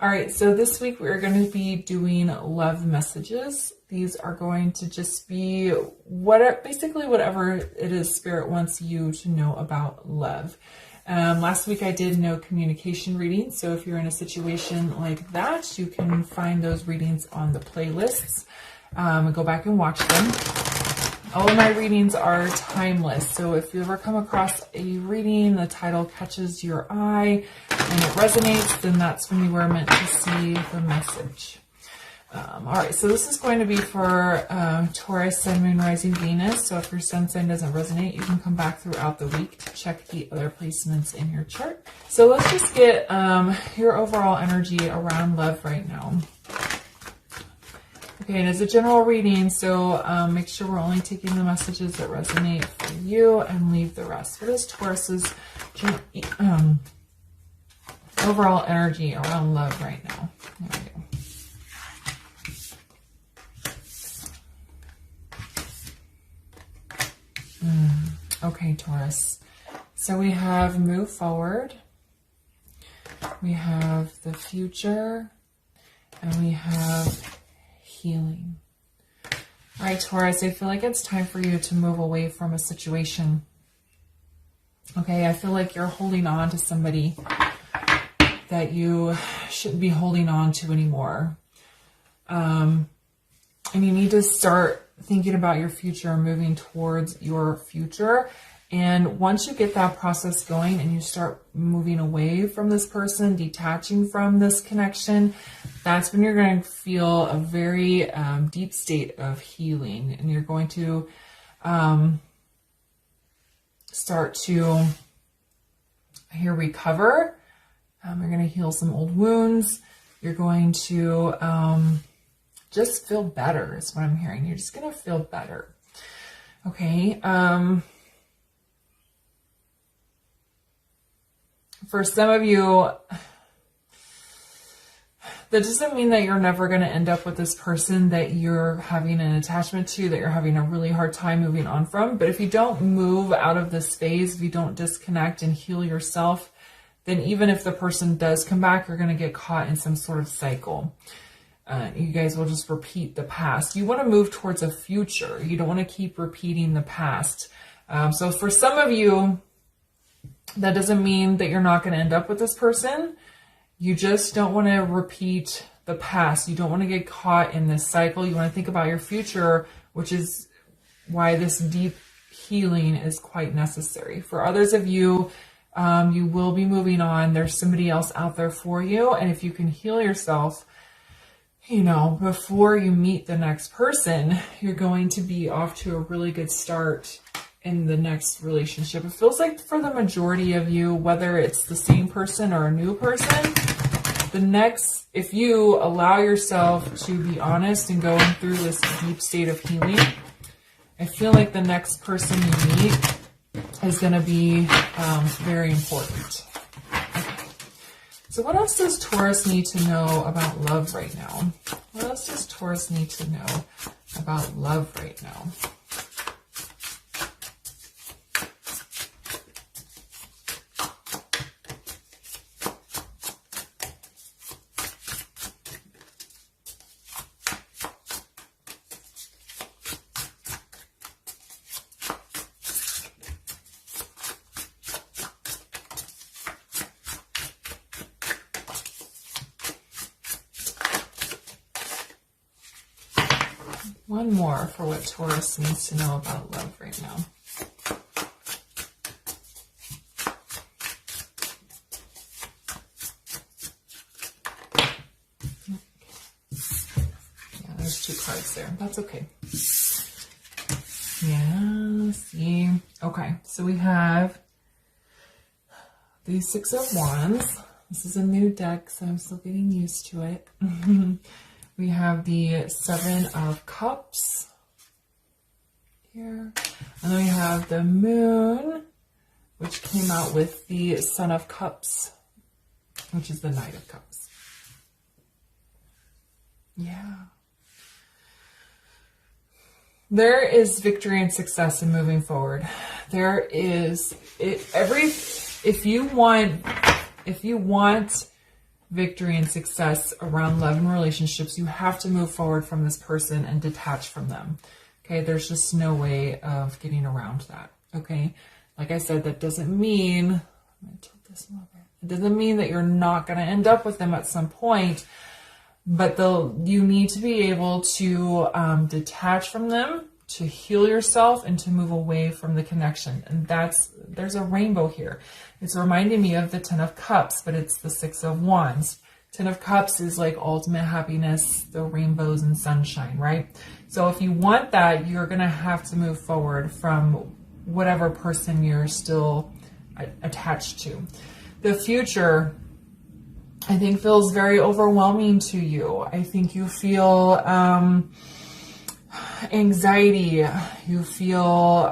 All right, so this week we're going to be doing love messages. These are going to just be basically whatever it is Spirit wants you to know about love. Last week I did no communication readings, so if you're in a situation like that, you can find those readings on the playlists and go back and watch them. All of my readings are timeless, so if you ever come across a reading, the title catches your eye and it resonates, then that's when you were meant to see the message. All right, so this is going to be for Taurus, Sun, Moon, Rising, Venus. So if your sun sign doesn't resonate, you can come back throughout the week to check the other placements in your chart. So let's just get your overall energy around love right now. Okay, and it's a general reading, so make sure we're only taking the messages that resonate for you and leave the rest. What is Taurus's overall energy around love right now? There we go. Okay, Taurus. So we have move forward, we have the future, and we have healing. All right, Taurus, I feel like it's time for you to move away from a situation. Okay, I feel like you're holding on to somebody that you shouldn't be holding on to anymore. And you need to start thinking about your future, moving towards your future. And once you get that process going and you start moving away from this person, detaching from this connection, that's when you're going to feel a very deep state of healing. And you're going to start to recover. You're going to heal some old wounds. You're going to just feel better is what I'm hearing. You're just going to feel better. Okay. For some of you, that doesn't mean that you're never going to end up with this person that you're having an attachment to, that you're having a really hard time moving on from. But if you don't move out of this phase, if you don't disconnect and heal yourself, then even if the person does come back, you're going to get caught in some sort of cycle. You guys will just repeat the past. You want to move towards a future. You don't want to keep repeating the past. So for some of you, that doesn't mean that you're not going to end up with this person. You just don't want to repeat the past. You don't want to get caught in this cycle. You want to think about your future, which is why this deep healing is quite necessary. For others of you, you will be moving on. There's somebody else out there for you. And if you can heal yourself, before you meet the next person, you're going to be off to a really good start in the next relationship. It feels like for the majority of you, whether it's the same person or a new person, if you allow yourself to be honest and going through this deep state of healing, I feel like the next person you meet is going to be very important. So what else does Taurus need to know about love right now? What else does Taurus need to know about love right now? One more for what Taurus needs to know about love right now. Yeah, there's two cards there. That's okay. Yeah, see. Okay, so we have the Six of Wands. This is a new deck, so I'm still getting used to it. We have the Seven of Cups here. And then we have the Moon, which came out with the Son of Cups, which is the Knight of Cups. Yeah. There is victory and success in moving forward. There is if you want victory and success around love and relationships, you have to move forward from this person and detach from them. Okay, there's just no way of getting around that. Okay, like I said, that doesn't mean, I'm going to tilt this a little bit. It doesn't mean that you're not going to end up with them at some point, but you need to be able to detach from them, to heal yourself, and to move away from the connection. And there's a rainbow here. It's reminding me of the 10 of Cups, but it's the 6 of Wands. 10 of Cups is like ultimate happiness, the rainbows and sunshine, right? So if you want that, you're going to have to move forward from whatever person you're still attached to. The future, I think, feels very overwhelming to you. I think you feel anxiety. You feel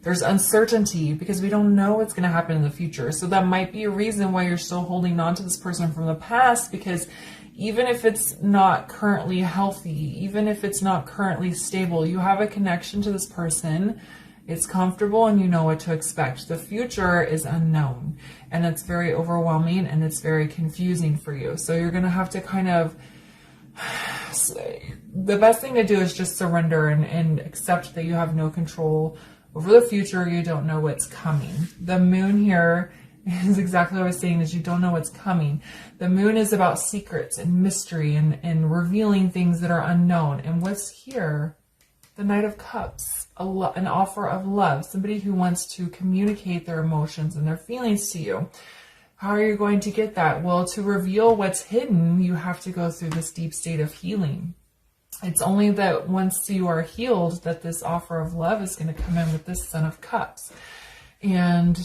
there's uncertainty because we don't know what's going to happen in the future. So that might be a reason why you're still holding on to this person from the past, because even if it's not currently healthy, even if it's not currently stable, you have a connection to this person. It's comfortable and you know what to expect. The future is unknown and it's very overwhelming and it's very confusing for you. So you're going to have to kind of, the best thing to do is just surrender and accept that you have no control over the future. You don't know what's coming. The moon here is exactly what I was saying, is you don't know what's coming. The moon is about secrets and mystery and revealing things that are unknown. And what's here? The Knight of Cups, an offer of love, somebody who wants to communicate their emotions and their feelings to you. How are you going to get that? Well, to reveal what's hidden, you have to go through this deep state of healing. It's only that once you are healed that this offer of love is going to come in with this Son of Cups. And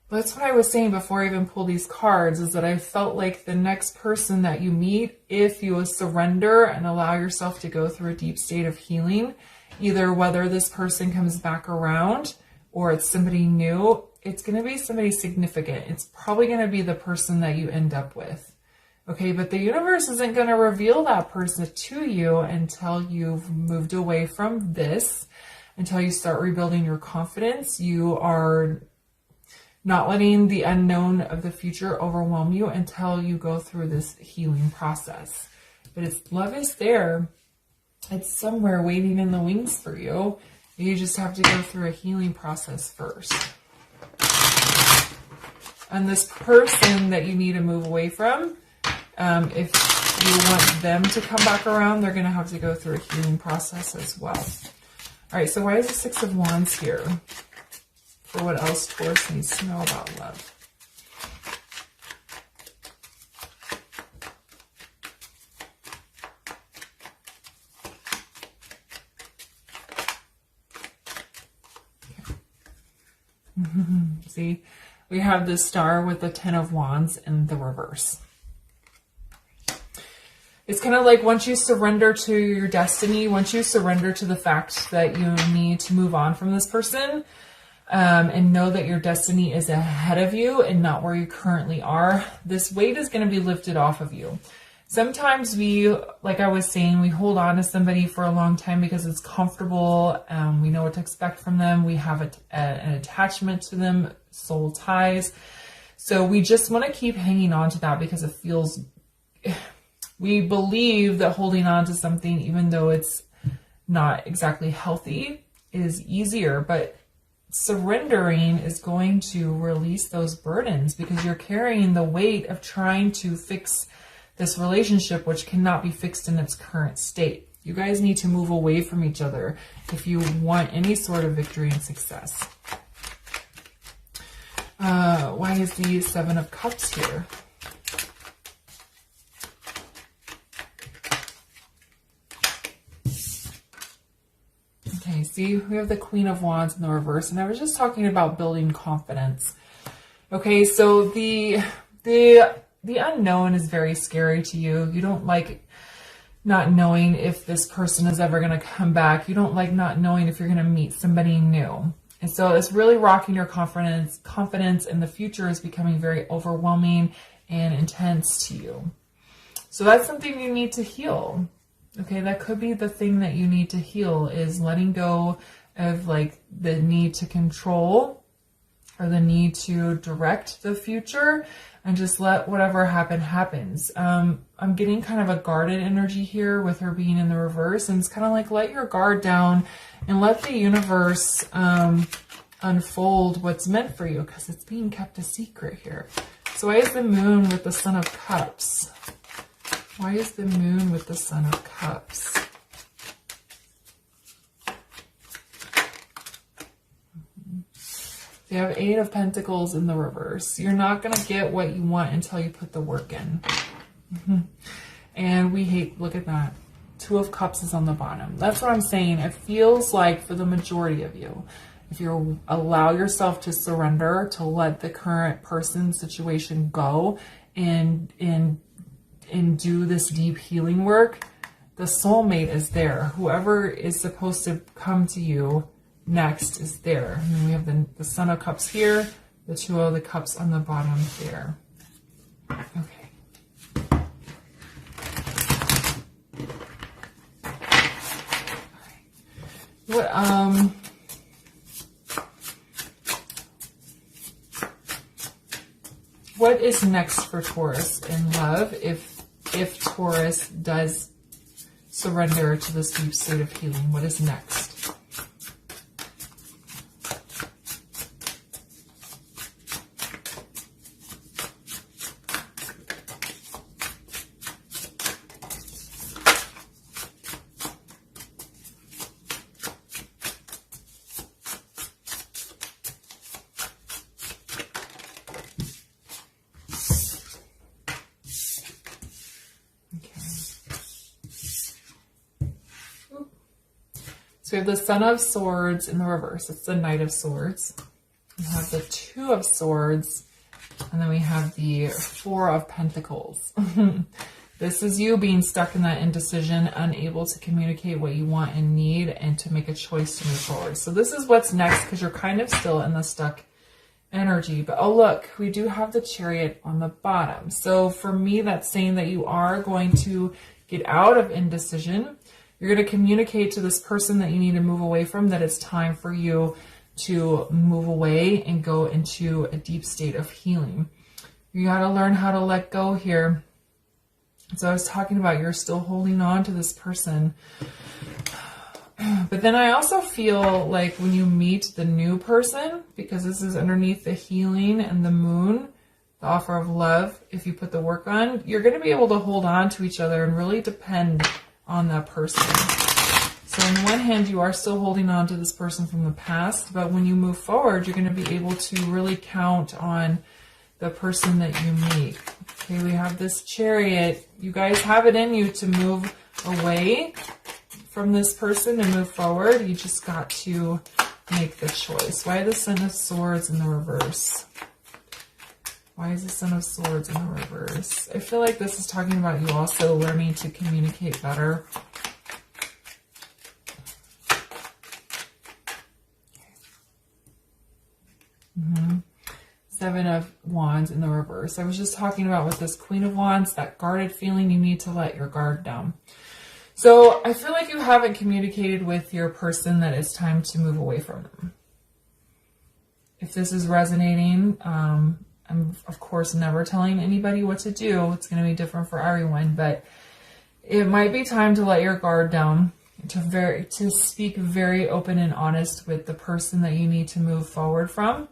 that's what I was saying before I even pulled these cards, is that I felt like the next person that you meet, if you surrender and allow yourself to go through a deep state of healing, either whether this person comes back around or it's somebody new, it's going to be somebody significant. It's probably going to be the person that you end up with. Okay, but the universe isn't going to reveal that person to you until you've moved away from this, until you start rebuilding your confidence. You are not letting the unknown of the future overwhelm you until you go through this healing process. But love is there. It's somewhere waiting in the wings for you. You just have to go through a healing process first. And this person that you need to move away from, if you want them to come back around, they're going to have to go through a healing process as well. All right, so why is the 6 of Wands here? For what else Taurus needs to know about love. Okay. See, we have the Star with the 10 of Wands in the reverse. It's kind of like once you surrender to your destiny, once you surrender to the fact that you need to move on from this person, and know that your destiny is ahead of you and not where you currently are, this weight is going to be lifted off of you. Sometimes we, like I was saying, we hold on to somebody for a long time because it's comfortable. We know what to expect from them. We have an attachment to them, soul ties. So we just want to keep hanging on to that because it feels, we believe that holding on to something, even though it's not exactly healthy, is easier. But surrendering is going to release those burdens because you're carrying the weight of trying to fix this relationship, which cannot be fixed in its current state. You guys need to move away from each other if you want any sort of victory and success. Why is the 7 of Cups here? Okay, see, we have the Queen of Wands in the reverse, and I was just talking about building confidence. Okay, so the unknown is very scary to you. You don't like not knowing if this person is ever going to come back. You don't like not knowing if you're going to meet somebody new. And so it's really rocking your confidence, and the future is becoming very overwhelming and intense to you. So that's something you need to heal. Okay, that could be the thing that you need to heal, is letting go of like the need to control or the need to direct the future and just let whatever happens. I'm getting kind of a guarded energy here with her being in the reverse, and it's kind of like, let your guard down and let the universe unfold what's meant for you, because it's being kept a secret here. So why is the moon with the Son of Cups? Why is the moon with the Son of Cups? You have Eight of Pentacles in the reverse. You're not going to get what you want until you put the work in. And we hate, look at that. Two of Cups is on the bottom. That's what I'm saying. It feels like for the majority of you, if you allow yourself to surrender, to let the current person's situation go and do this deep healing work, the soulmate is there. Whoever is supposed to come to you next is there. And then we have the Son of Cups here, the Two of the Cups on the bottom there. Okay. What is next for Taurus in love if Taurus does surrender to this deep state of healing? What is next? So we have the Son of Swords in the reverse. It's the Knight of Swords. We have the Two of Swords. And then we have the Four of Pentacles. This is you being stuck in that indecision, unable to communicate what you want and need, and to make a choice to move forward. So this is what's next, because you're kind of still in the stuck energy. But oh look, we do have the Chariot on the bottom. So for me, that's saying that you are going to get out of indecision. You're going to communicate to this person that you need to move away from that it's time for you to move away and go into a deep state of healing. You got to learn how to let go here. So I was talking about, you're still holding on to this person. But then I also feel like when you meet the new person, because this is underneath the healing and the moon, the offer of love, if you put the work on, you're going to be able to hold on to each other and really depend on that person. So on the one hand, you are still holding on to this person from the past, but when you move forward, you're going to be able to really count on the person that you meet. Okay, we have this Chariot. You guys have it in you to move away from this person and move forward. You just got to make the choice. Why the Son of Swords in the reverse? Why is the Son of Swords in the reverse? I feel like this is talking about you also learning to communicate better. Seven of Wands in the reverse. I was just talking about with this Queen of Wands, that guarded feeling, you need to let your guard down. So I feel like you haven't communicated with your person that it's time to move away from them. If this is resonating, I'm of course never telling anybody what to do. It's going to be different for everyone, but it might be time to let your guard down, to speak very open and honest with the person that you need to move forward from.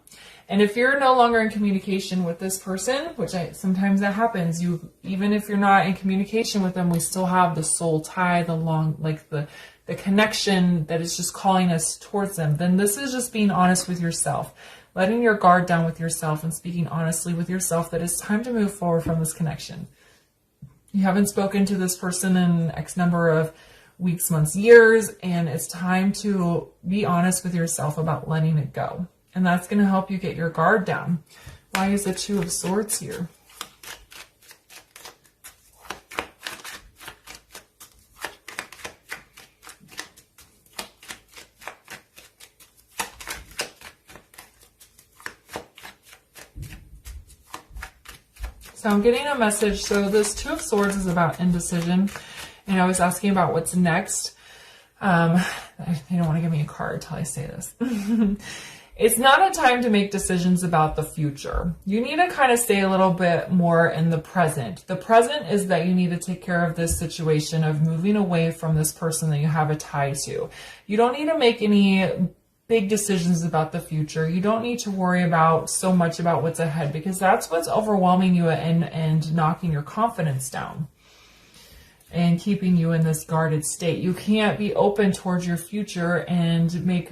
And if you're no longer in communication with this person, which sometimes that happens, even if you're not in communication with them, we still have the soul tie, the connection that is just calling us towards them. Then this is just being honest with yourself, letting your guard down with yourself and speaking honestly with yourself that it's time to move forward from this connection. You haven't spoken to this person in X number of weeks, months, years, and it's time to be honest with yourself about letting it go. And that's going to help you get your guard down. Why is the Two of Swords here? So I'm getting a message. So this Two of Swords is about indecision. And I was asking about what's next. They don't want to give me a card until I say this. It's not a time to make decisions about the future. You need to kind of stay a little bit more in the present. The present is that you need to take care of this situation of moving away from this person that you have a tie to. You don't need to make any big decisions about the future. You don't need to worry about so much about what's ahead, because that's what's overwhelming you and knocking your confidence down and keeping you in this guarded state. You can't be open towards your future and make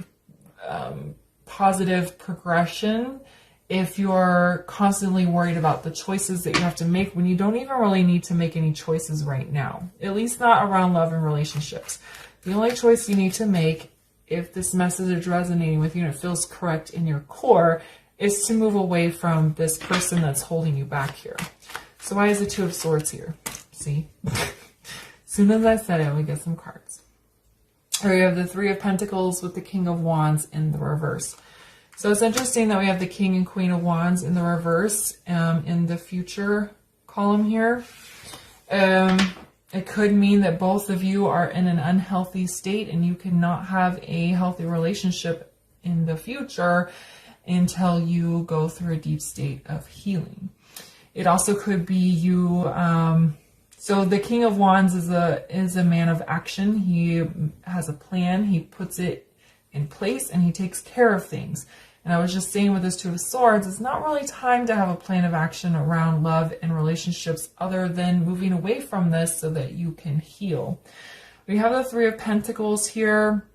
positive progression if you're constantly worried about the choices that you have to make when you don't even really need to make any choices right now, at least not around love and relationships. The only choice you need to make, if this message is resonating with you and it feels correct in your core, is to move away from this person that's holding you back here. So why is the Two of Swords here? See? As soon as I said it, we get some cards. Here we have the Three of Pentacles with the King of Wands in the reverse. So it's interesting that we have the King and Queen of Wands in the reverse in the future column here. It could mean that both of you are in an unhealthy state and you cannot have a healthy relationship in the future until you go through a deep state of healing. It also could be you... So the King of Wands is a man of action. He has a plan. He puts it in place and he takes care of things. And I was just saying with this Two of Swords, it's not really time to have a plan of action around love and relationships other than moving away from this so that you can heal. We have the Three of Pentacles here.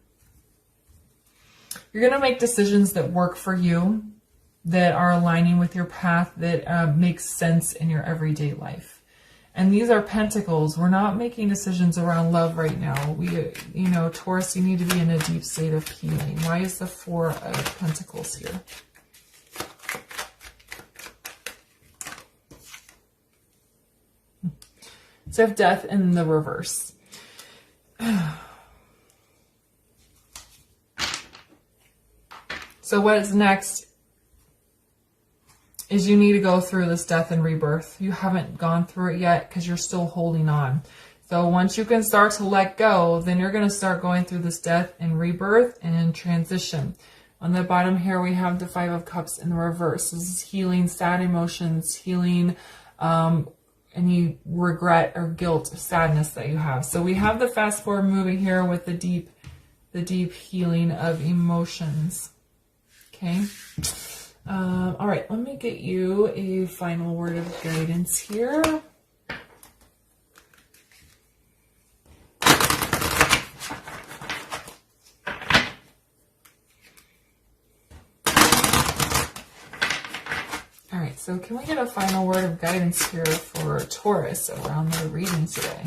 You're going to make decisions that work for you, that are aligning with your path, that makes sense in your everyday life. And these are pentacles. We're not making decisions around love right now. Taurus, you need to be in a deep state of healing. Why is the Four of Pentacles here? So I have Death in the reverse. So what is next is you need to go through this death and rebirth. You haven't gone through it yet because you're still holding on. So once you can start to let go, then you're going to start going through this death and rebirth and transition. On the bottom here, we have the Five of Cups in the reverse. This is healing sad emotions, healing any regret or guilt, sadness that you have. So we have the fast forward movie here with the deep healing of emotions. Okay. All right, let me get you a final word of guidance here. All right, so can we get a final word of guidance here for Taurus around their reading today?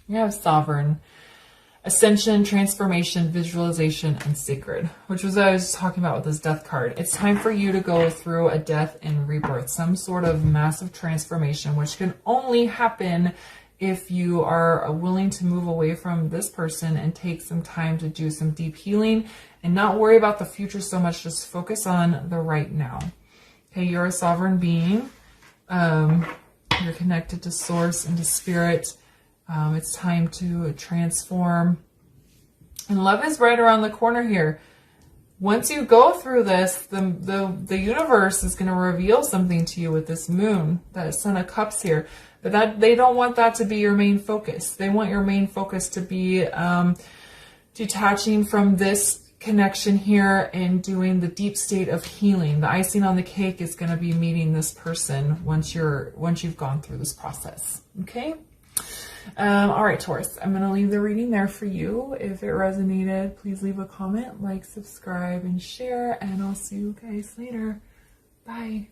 You have Sovereign, Ascension, Transformation, Visualization, and Sacred, which was what I was talking about with this Death card. It's time for you to go through a death and rebirth, some sort of massive transformation, which can only happen if you are willing to move away from this person and take some time to do some deep healing and not worry about the future so much. Just focus on the right now. Okay, you're a sovereign being. You're connected to Source and to Spirit. It's time to transform. And love is right around the corner here. Once you go through this, the universe is going to reveal something to you with this moon, that Son of Cups here. But that they don't want that to be your main focus. They want your main focus to be detaching from this connection here and doing the deep state of healing. The icing on the cake is going to be meeting this person once you've gone through this process. Okay? All right, Taurus, I'm going to leave the reading there for you. If it resonated, please leave a comment, like, subscribe, and share, and I'll see you guys later. Bye.